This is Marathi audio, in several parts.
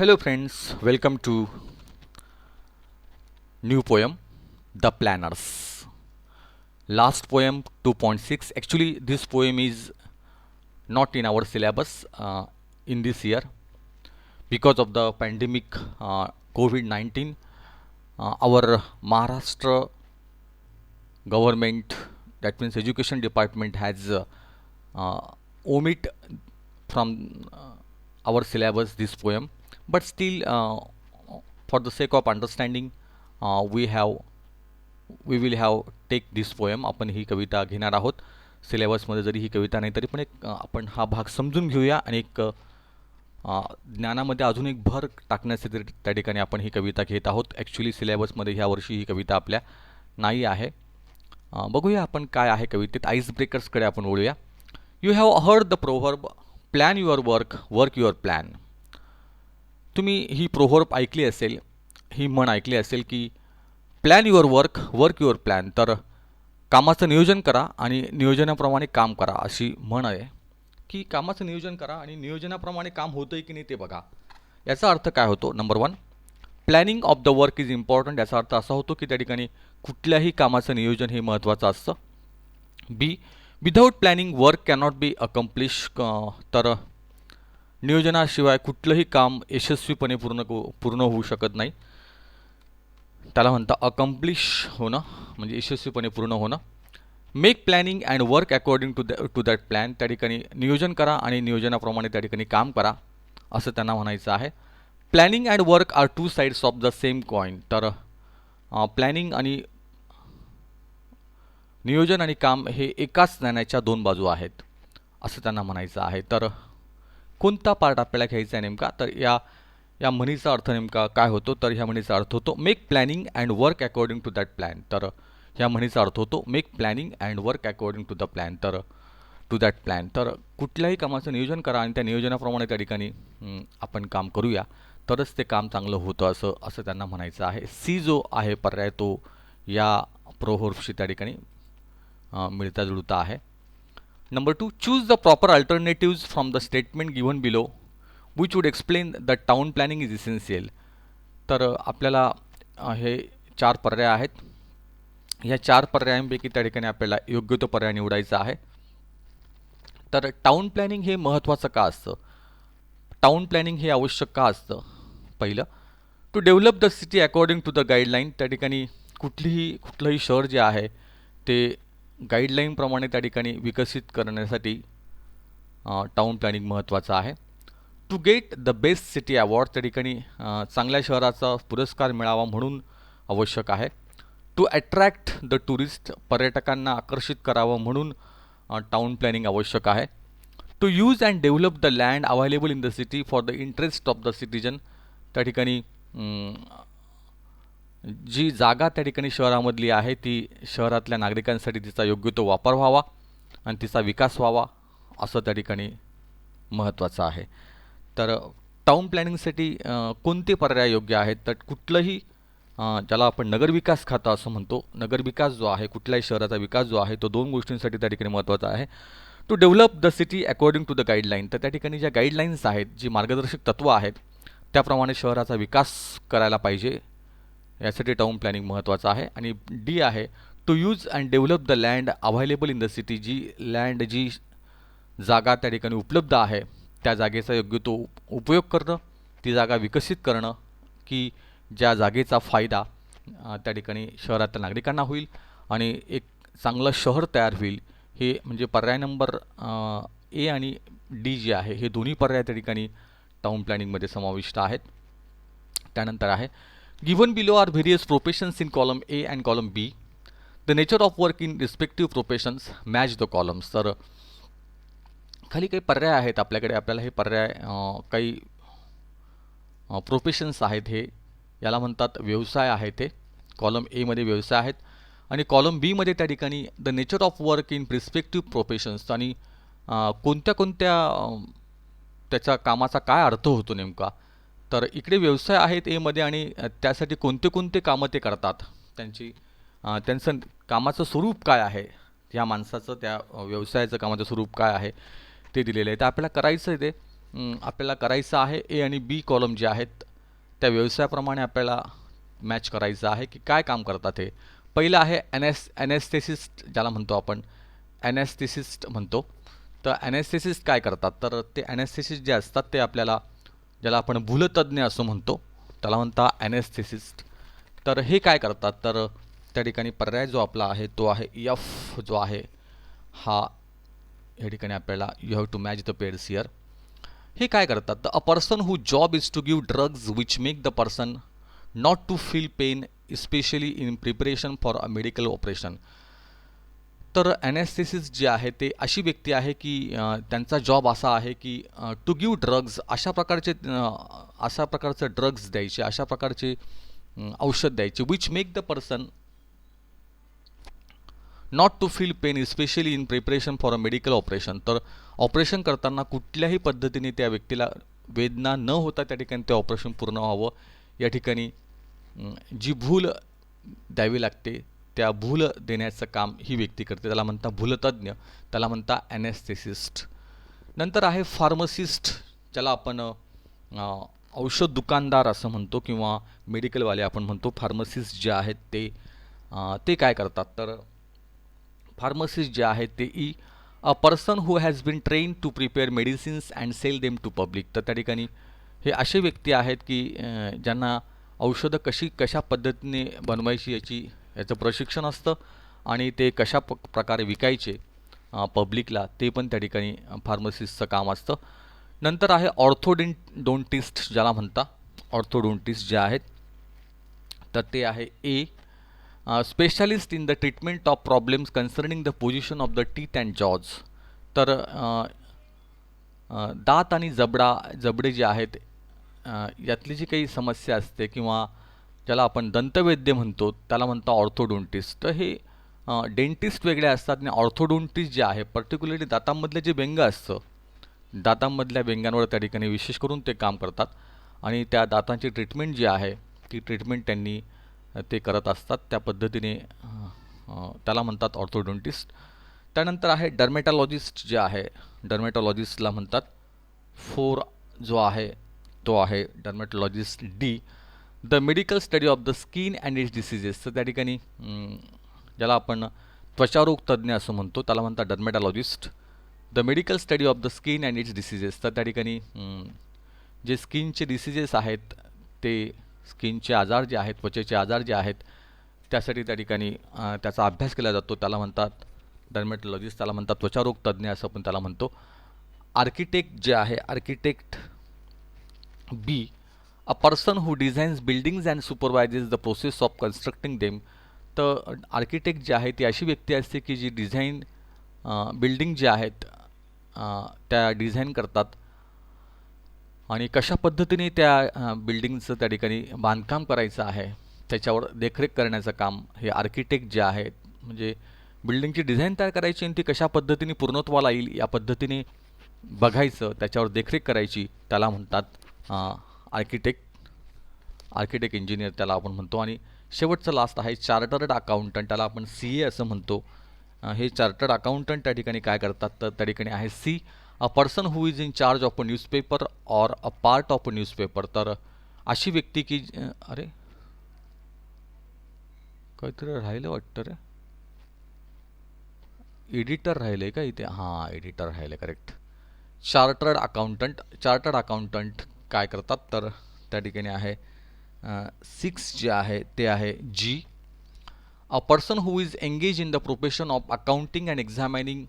Hello friends, welcome to new poem The Planners. Last poem 2.6. Actually this poem is not in our syllabus in this year because of the pandemic COVID-19. Our Maharashtra government, that means education department, has omit from our syllabus this poem, but still for the sake of understanding we have we will have take this poem. आपण ही कविता घेणार आहोत सिलेबसमध्ये. जरी ही कविता नाही तरी पण एक आपण हा भाग समजून घेऊया आणि एक ज्ञानामध्ये अजून एक भर टाकण्यासाठी त्या ठिकाणी आपण ही कविता घेत आहोत. ॲक्च्युली सिलेबसमध्ये ह्या वर्षी ही कविता आपल्या नाही आहे. बघूया आपण काय आहे कवितेत. आईस ब्रेकर्सकडे आपण वळूया. You have heard the proverb plan your work work your plan. तुम्ही ही प्रोव्हर्ब ऐकली असेल, ही म्हण ऐकली असेल की plan your work work your plan. तर कामाचं नियोजन करा आणि नियोजनाप्रमाणे काम करा अशी म्हण आहे की कामाचं नियोजन करा आणि नियोजनाप्रमाणे काम होतं आहे की नाही ते बघा. याचा अर्थ काय होतो? Number 1, planning of the work is important. याचा अर्थ असा होतो की त्या ठिकाणी कुठल्याही कामाचं नियोजन हे महत्त्वाचं असतं. B, without planning work cannot be accomplish. तर नियोजनाशिवाय कुठलंही काम यशस्वीपणे पूर्ण होऊ शकत नाही. त्याला म्हणतं अकम्प्लिश होणं, म्हणजे यशस्वीपणे पूर्ण होणं. Make planning and work according to that plan. त्या ठिकाणी नियोजन करा आणि नियोजनाप्रमाणे त्या ठिकाणी काम करा असं त्यांना म्हणायचं आहे. Planning and work are two sides of the same coin. तर प्लॅनिंग आणि नियोजन आणि काम हे एकाच नाण्याच्या दोन बाजू आहेत असं त्यांना म्हणायचं आहे. तर कोणता पार्ट आपल्याला घ्यायचा आहे नेमका? तर या म्हणीचा अर्थ नेमका काय होतो? तर ह्या म्हणीचा अर्थ होतो make planning and work according to that plan. तर ह्या म्हणीचा अर्थ होतो make planning and work according to the plan. तर टू दॅट प्लॅन. तर कुठल्याही कामाचं नियोजन करा आणि त्या नियोजनाप्रमाणे त्या ठिकाणी आपण काम करूया तरच ते काम चांगलं होतं असं त्यांना म्हणायचं आहे. सी जो आहे पर्याय तो या प्रोव्हर्बशी त्या ठिकाणी मिळता जुळता आहे. Number 2, choose the proper alternatives from the statement given below which would explain the town planning is essential. तर आपल्याला हे 4 पर्याय आहेत. ह्या 4 पर्यायांपैकी त्या ठिकाणी आपल्याला योग्य तो पर्याय निवडायचा आहे. तर टाउन प्लॅनिंग हे महत्त्वाचं का असतं? टाउन प्लॅनिंग हे आवश्यक का असतं? पहिलं, to develop the city according to the guideline. त्या ठिकाणी कुठलंही शहर जे आहे ते गाईडलाईनप्रमाणे त्या ठिकाणी विकसित करण्यासाठी टाउन प्लॅनिंग महत्त्वाचं आहे. To get the best city award. त्या ठिकाणी चांगल्या शहराचा पुरस्कार मिळावा म्हणून आवश्यक आहे. To attract the tourist. पर्यटकांना आकर्षित करावं म्हणून टाउन प्लॅनिंग आवश्यक आहे. To use and develop the land available in the city for the interest of the citizen. त्या ठिकाणी जी जागा त्या ठिकाणी शहरामधली आहे ती शहरातल्या नागरिकांसाठी तिचा योग्य तो वापर व्हावा आणि तिचा विकास व्हावा असं त्या ठिकाणी महत्त्वाचं आहे. तर टाउन प्लॅनिंगसाठी कोणते पर्याय योग्य आहेत? तर कुठलंही ज्याला आपण नगरविकास खातं असं म्हणतो, नगरविकास जो आहे कुठल्याही शहराचा विकास जो आहे तो 2 गोष्टींसाठी त्या ठिकाणी महत्त्वाचा आहे. To develop the city according to the guideline. तर त्या ठिकाणी ज्या गाईडलाईन्स आहेत, जी मार्गदर्शक तत्त्व आहेत त्याप्रमाणे शहराचा विकास करायला पाहिजे, यासाठी टाउन प्लॅनिंग महत्त्वाचं आहे. आणि डी आहे to use and develop the land available in the city. जी जागा त्या ठिकाणी उपलब्ध आहे त्या जागेचा योग्य तो उपयोग करणं, ती जागा विकसित करणं की ज्या जागेचा फायदा त्या ठिकाणी शहरातल्या नागरिकांना होईल आणि एक चांगलं शहर तयार होईल. हे म्हणजे पर्याय नंबर ए आणि डी जे आहे हे दोन्ही पर्याय त्या ठिकाणी टाउन प्लॅनिंगमध्ये समाविष्ट आहेत. त्यानंतर आहे given below are various professions in column A and column B. The nature of work in respective professions match the columns. तर खाली काही पर्याय आहेत आपल्याकडे. आपल्याला हे पर्याय काही प्रोफेशन्स आहेत, हे याला म्हणतात व्यवसाय आहेत. ते कॉलम एमध्ये व्यवसाय आहेत आणि कॉलम बीमध्ये त्या ठिकाणी the nature of work in respective professions आणि कोणत्या त्याच्या कामाचा काय अर्थ होतो नेमका. तर इकडे व्यवसाय आहेत एमध्ये आणि त्यासाठी कोणते कामं ते करतात, त्यांचं कामाचं स्वरूप काय आहे, या माणसाचं त्या व्यवसायाचं कामाचं स्वरूप काय आहे ते दिलेलं आहे. तर आपल्याला करायचं आहे ते आपल्याला करायचं आहे ए आणि बी कॉलम जे आहेत त्या व्यवसायाप्रमाणे आपल्याला मॅच करायचं आहे की काय काम करतात हे. पहिलं आहे ॲनेस्थेसिस्ट ज्याला म्हणतो आपण ॲनेस्थेसिस्ट म्हणतो. तर ॲनेस्थेसिस्ट काय करतात तर ते ॲनेस्थेसिस्ट जे असतात ते आपल्याला ज्याला आपण भूलतज्ञ असं म्हणतो त्याला म्हणता ॲनेस्थेसिस्ट. तर हे काय करतात तर त्या ठिकाणी पर्याय जो आपला आहे तो आहे एफ जो आहे हा या ठिकाणी आपल्याला you have to match the pairs here. हे काय करतात तर a person who job is to give drugs which make the person not to feel pain especially in preparation for a medical operation. तर ॲनेस्थेसिस जे आहे ते अशी व्यक्ती आहे की त्यांचा जॉब असा आहे की टू गिव्ह ड्रग्ज अशा प्रकारचे ड्रग्ज द्यायचे अशा प्रकारचे औषध द्यायचे which make the person not to feel pain especially in preparation for a medical operation. तर ऑपरेशन करताना कुठल्याही पद्धतीने त्या व्यक्तीला वेदना न होता त्या ठिकाणी ते ऑपरेशन पूर्ण व्हावं या ठिकाणी जी भूल द्यावी लागते त्या भूल देण्याचं काम ही व्यक्ती करते त्याला म्हणता भूलतज्ञ त्याला म्हणता ॲनेस्थेसिस्ट. नंतर आहे फार्मसिस्ट ज्याला आपण औषध दुकानदार असं म्हणतो किंवा मेडिकलवाले आपण म्हणतो. फार्मसिस्ट जे आहेत ते काय करतात तर फार्मसिस्ट जे आहेत ते a person who has been train to prepare medicines and sell them to public. तर त्या ठिकाणी हे असे व्यक्ती आहेत की ज्यांना औषधं कशा पद्धतीने बनवायची याचं प्रशिक्षण असतं आणि ते कशा प्रकारे विकायचे पब्लिकला ते पण त्या ठिकाणी फार्मसिस्टचं काम असतं. नंतर आहे ऑर्थोडोंटिस्ट ज्याला म्हणता. ऑर्थोडोंटिस्ट जे आहेत तर ते आहे A specialist in the treatment of problems concerning the position of the teeth and jaws. तर दात आणि जबडे जे आहेत यातली जी काही समस्या असते किंवा ज्याला आपण दंतवैद्य म्हणतो त्याला म्हणतो ऑर्थोडोंटिस्ट. तर हे डेंटिस्ट वेगळे असतात आणि ऑर्थोडोंटिस्ट जे आहे पर्टिक्युलरली दातांमधलं जे व्यंग असतं दातांमधल्या व्यंगांवर त्या ठिकाणी विशेष करून ते काम करतात आणि त्या दातांची ट्रीटमेंट जी आहे ती ट्रीटमेंट त्यांनी ते करत असतात त्या पद्धतीने त्याला म्हणतात ऑर्थोडोंटिस्ट. त्यानंतर आहे डर्मेटॉलॉजिस्ट जे आहे डर्मेटॉलॉजिस्टला म्हणतात. जो आहे तो आहे dermatologist D the medical study of the skin and its diseases. तर त्या ठिकाणी ज्याला आपण त्वचारोग तज्ज्ञ असं म्हणतो त्याला म्हणतात dermatologist. The medical study of the skin and its diseases. तर त्या ठिकाणी जे स्किनचे डिसीजेस आहेत ते स्किनचे आजार जे आहेत त्वचेचे आजार जे आहेत त्यासाठी त्या ठिकाणी त्याचा अभ्यास केला जातो त्याला म्हणतात डर्मेटॉलॉजिस्ट त्याला म्हणतात त्वचारोग तज्ज्ञ असं पण त्याला म्हणतो. आर्किटेक्ट जे आहे architect B a person who designs buildings and supervises the process of constructing them. तर आर्किटेक्ट जे आहे ती अशी व्यक्ती असते की जी बिल्डिंग जे आहेत त्या डिझाईन करतात आणि कशा पद्धतीने त्या बिल्डिंगचं त्या ठिकाणी बांधकाम करायचं आहे त्याच्यावर देखरेख करण्याचं काम हे आर्किटेक्ट जे आहेत म्हणजे बिल्डिंगची डिझाईन तयार करायची आणि ती कशा पद्धतीने पूर्णत्वाला येईल या पद्धतीने बघायचं त्याच्यावर देखरेख करायची त्याला म्हणतात आर्किटेक्ट इंजिनियर त्याला आपण म्हणतो. आणि शेवटचं लास्ट आहे चार्टर्ड अकाउंटंट त्याला आपण CA असं म्हणतो. हे चार्टर्ड अकाउंटंट त्या ठिकाणी काय करतात तर त्या ठिकाणी आहे C a person who is in charge of a newspaper or a part of a newspaper. तर अशी व्यक्ती की अरे काहीतरी राहिलं वाटतं रे एडिटर राहिले का इथे हां एडिटर राहिले करेक्ट. चार्टर्ड अकाउंटंट काय करतात तर त्या ठिकाणी आहे 6 जे आहे ते आहे G a person who is engage in the profession of accounting and examining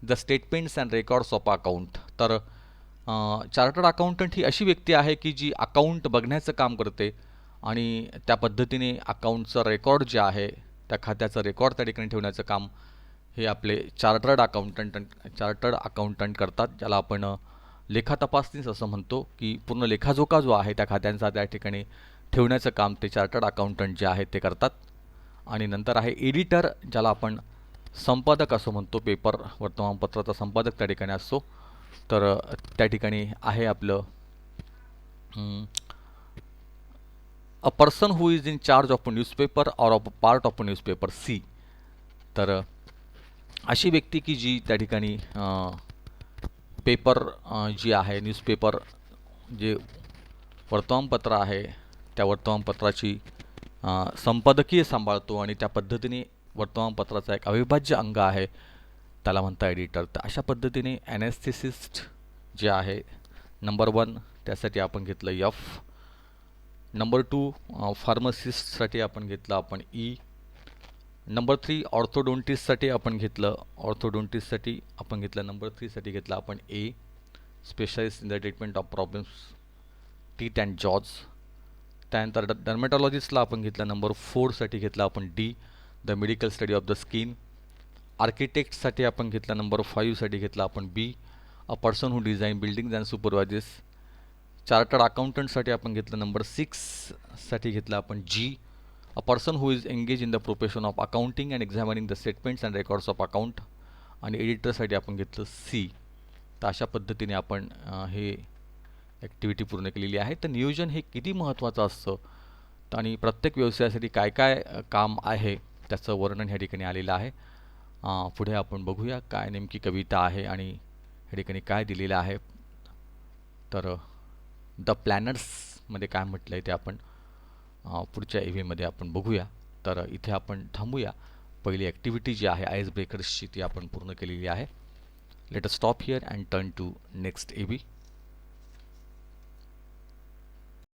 the statements and records of account. तर चार्टर्ड अकाउंटंट ही अशी व्यक्ती आहे की जी अकाउंट बघण्याचं काम करते आणि त्या पद्धतीने अकाउंटचं रेकॉर्ड जे आहे त्या खात्याचं रेकॉर्ड त्या ठिकाणी ठेवण्याचं काम हे आपले चार्टर्ड अकाउंटंट करतात ज्याला आपण लेखा तपासनीस असं म्हणतो की पूर्ण लेखाजोखा जो आहे त्या खात्यांचा त्या ठिकाणी ठेवण्याचं काम ते चार्टर्ड अकाउंटंट जे आहेत ते करतात. आणि नंतर आहे एडिटर ज्याला आपण संपादक असं म्हणतो पेपर वर्तमानपत्राचा संपादक त्या ठिकाणी असतो. तर त्या ठिकाणी आहे आपलं a person who is in charge of a newspaper or of a part of a newspaper C. तर अशी व्यक्ती की जी त्या ठिकाणी पेपर जी आहे न्यूजपेपर जे वर्तमानपत्र आहे त्या वर्तमानपत्राची संपादकीय सांभाळतो आणि त्या पद्धतीने वर्तमानपत्राचा एक अविभाज्य अंग आहे त्याला म्हणता एडिटर. तर अशा पद्धतीने ॲनेस्थेसिस्ट जे आहे नंबर 1 त्यासाठी आपण घेतलं एफ. नंबर 2 फार्मसिस्टसाठी आपण घेतलं आपण ई. नंबर 3 ऑर्थोडोंटिस्टसाठी आपण घेतलं नंबर 3 साठी घेतलं आपण A. Specialist in the treatment of problems teeth and jaws. त्यानंतर डर्मेटॉलॉजिस्टला आपण घेतलं नंबर 4 साठी घेतलं आपण D. The medical study of the skin. आर्किटेक्टसाठी आपण घेतलं नंबर 5 साठी घेतलं आपण B. A person who design buildings and supervisors. Chartered अकाउंटंटसाठी आपण घेतलं नंबर 6 साठी घेतलं आपण G. A person who is engage in the profession of accounting and examining the statements and records of account. आणि एडिटरसाठी आपण घेतलं सी. तर अशा पद्धतीने आपण हे ॲक्टिव्हिटी पूर्ण केलेली आहे. तर नियोजन हे किती महत्त्वाचं असतं आणि प्रत्येक व्यवसायासाठी काय काय काम आहे त्याचं वर्णन ह्या ठिकाणी आलेलं आहे. पुढे आपण बघूया काय नेमकी कविता आहे आणि ह्या ठिकाणी काय दिलेलं आहे. तर द प्लॅनर्समध्ये काय म्हटलं आहे ते आपण पुढच्या EVमध्ये आपण बघूया. तर इथे आपण थांबूया. पहिली ॲक्टिव्हिटी जी आहे आईस ब्रेकर्सची ती आपण पूर्ण केलेली आहे. Let us stop here and turn to next EV.